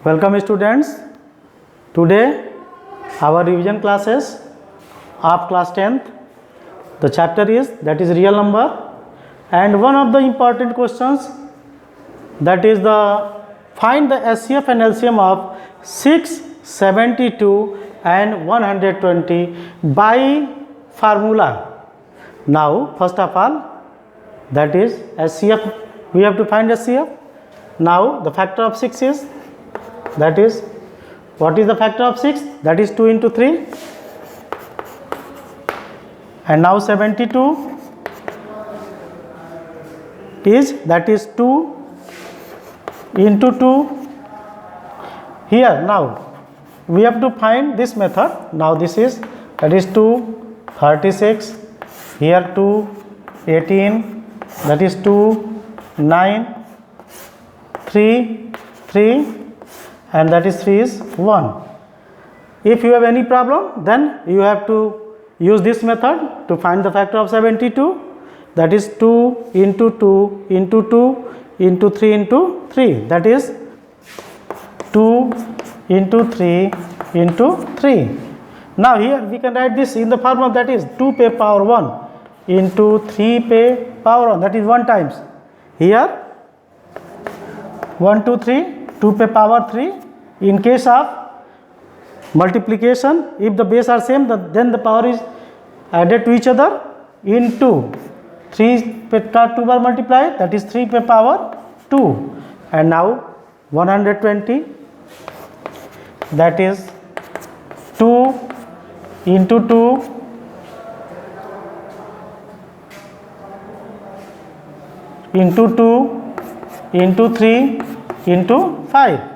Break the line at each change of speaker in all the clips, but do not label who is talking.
Welcome students. Today our revision classes of class 10th. The chapter is real number, and one of the important questions, that is the find the SCF and LCM of 6, 72 and 120 by formula. Now first of all, that is SCF, we have to find SCF. Now the factor of 6 is, that is, what is the factor of 6? That is 2 into 3. And now 72 is, that is 2 into 2. Here now we have to find this method. Now this is, that is 2, 36. Here 2, 18. That is 2, 9, 3, 3. And that is 3 is 1. If you have any problem, then you have to use this method to find the factor of 72. That is 2 into 2 into 2 into 3 into 3. That is 2 into 3 into 3. Now here we can write this in the formula, that is 2 pi power 1 into 3 pi power 1. That is 1 times. Here 1, 2, 3, 2 pi power 3. In case of multiplication, if the base are same, then the power is added to each other into 3 pi 2 bar multiply, that is 3 pi power 2. And now 120, that is 2 into 2 into 2 into 3 into 5.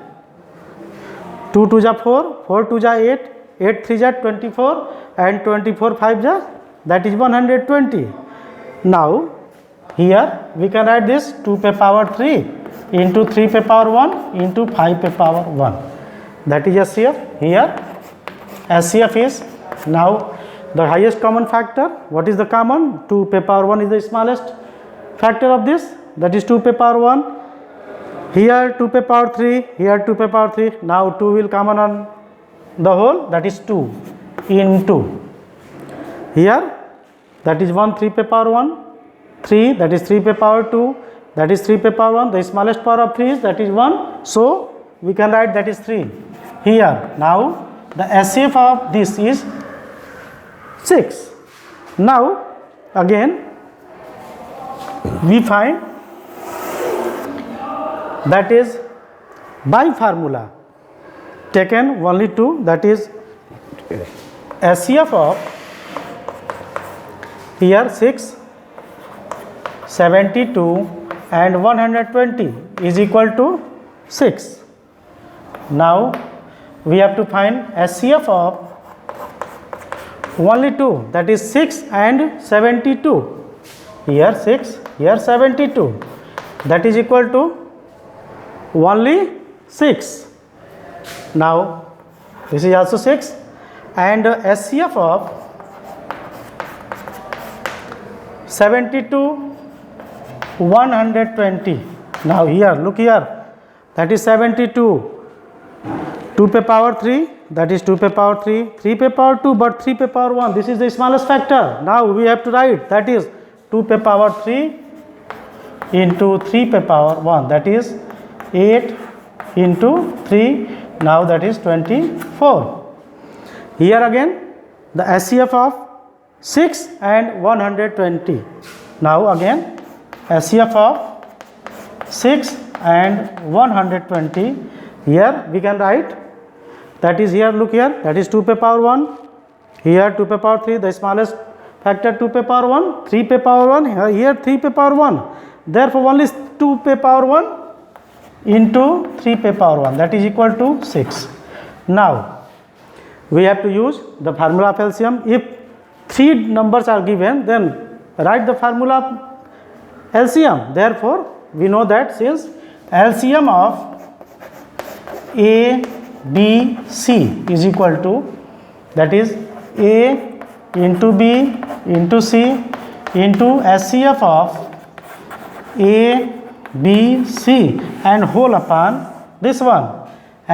2 2 ja 4, 4 2 ja 8, 8 3 ja 24, and 24 5 ja, that is 120. Now here we can write this 2 pi power 3 into 3 pi power 1 into 5 pi power 1. That is SCF. Here SCF is, now the highest common factor. What is the common? 2 pi power 1 is the smallest factor of this, that is 2 pi power 1. Here 2 pi power 3, here 2 pi power 3. Now 2 will come on the whole, that is 2 into. Here that is 1 3 pi power 1, 3, that is 3 pi power 2, that is 3 pi power 1. The smallest power of 3 is, that is 1. So we can write that is 3. Here now the SCF of this is 6. Now again we find, that is by formula taken only 2, that is SCF of here 6, 72 and 120 is equal to 6. Now we have to find SCF of only 2, that is 6 and 72. Here 6, here 72, that is equal to only 6. Now this is also 6, and SCF of 72 120. Now here look here, that is 72, 2 pi power 3, that is 2 pi power 3, 3 pi power 2, but 3 pi power 1, this is the smallest factor. Now we have to write, that is 2 pi power 3 into 3 pi power 1, that is 8 into 3, now that is 24. Here again the SCF of 6 and 120. Now again SCF of 6 and 120. Here we can write, that is, here look here, that is 2 pi power 1, here 2 pi power 3, the smallest factor 2 pi power 1, 3 pi power 1, here 3 pi power 1. Therefore only 2 pi power 1 into 3 pi power 1, that is equal to 6. Now we have to use the formula of LCM. If 3 numbers are given, then write the formula of LCM. Therefore we know that since LCM of A, B, C is equal to, that is A into B into C into SCF of A, B, C and whole upon this one,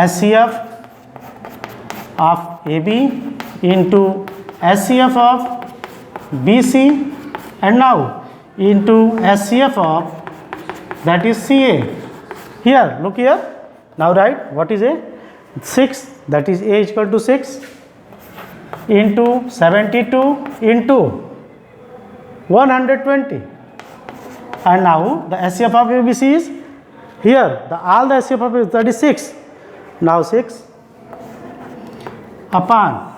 SCF of AB into SCF of BC and now into SCF of that is CA. Here, look here. Now write what is A? 6, that is A is equal to 6 into 72 into 120. And now the SCF of ABC is here. All the SCF of ABC, that is 6. Now 6 upon,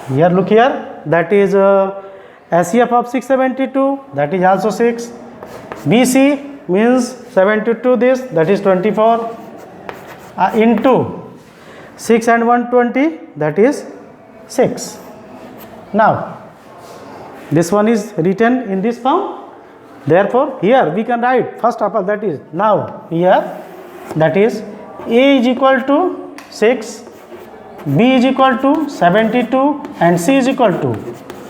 here look here, that is SCF of 672, that is also 6. BC means 72 this, that is 24 into 6 and 120, that is 6. Now this one is written in this form. Therefore here we can write first of all, that is now here, that is A is equal to 6, B is equal to 72 and C is equal to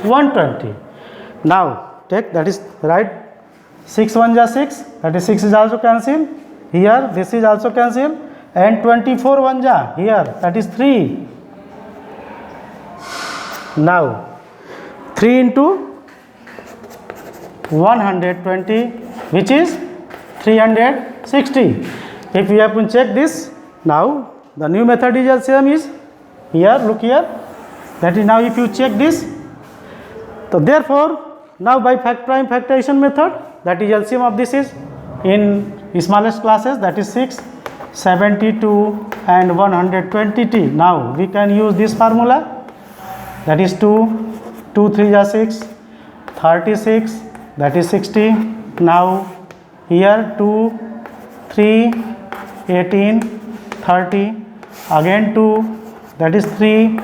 120. Now take, that is right, 6 1 ja 6, that is 6 is also cancelled, here this is also cancelled, and 24 1 ja here, that is 3. Now 3 into 120, which is 360. If we have to check this, now the new method is LCM is here, look here, that is now if you check this, so therefore now by prime factorization method, that is LCM of this is in smallest classes, that is 6, 72 and 120t. Now we can use this formula, that is 2 3 ja 6, 36, that is 60. Now here 2 3 18 30, again 2, that is 3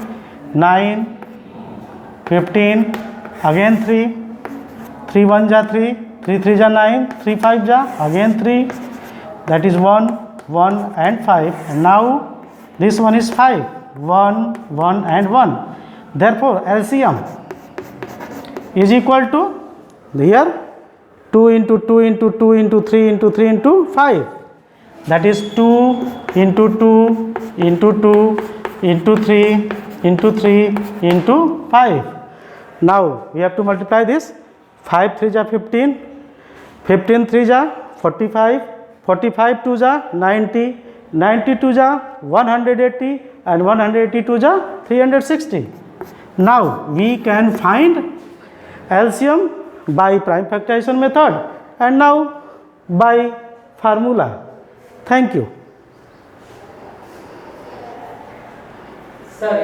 9 15, again 3 3 1 ja 3, 3 3 ja 9, 3 5 ja again 3, that is 1 1 and 5, and now this one is 5, 1 1 and 1. Therefore LCM is equal to here 2 into 2 into 2 into 3 into 3 into 5, that is 2 into 2 into 2 into 3 into 3 into 5. Now we have to multiply this. 5 3 ja 15, 15 3 ja 45, 45 2 ja 90, 92 ja 180 and 182 ja 360. Now we can find LCM by prime factorization method and now by formula. Thank you.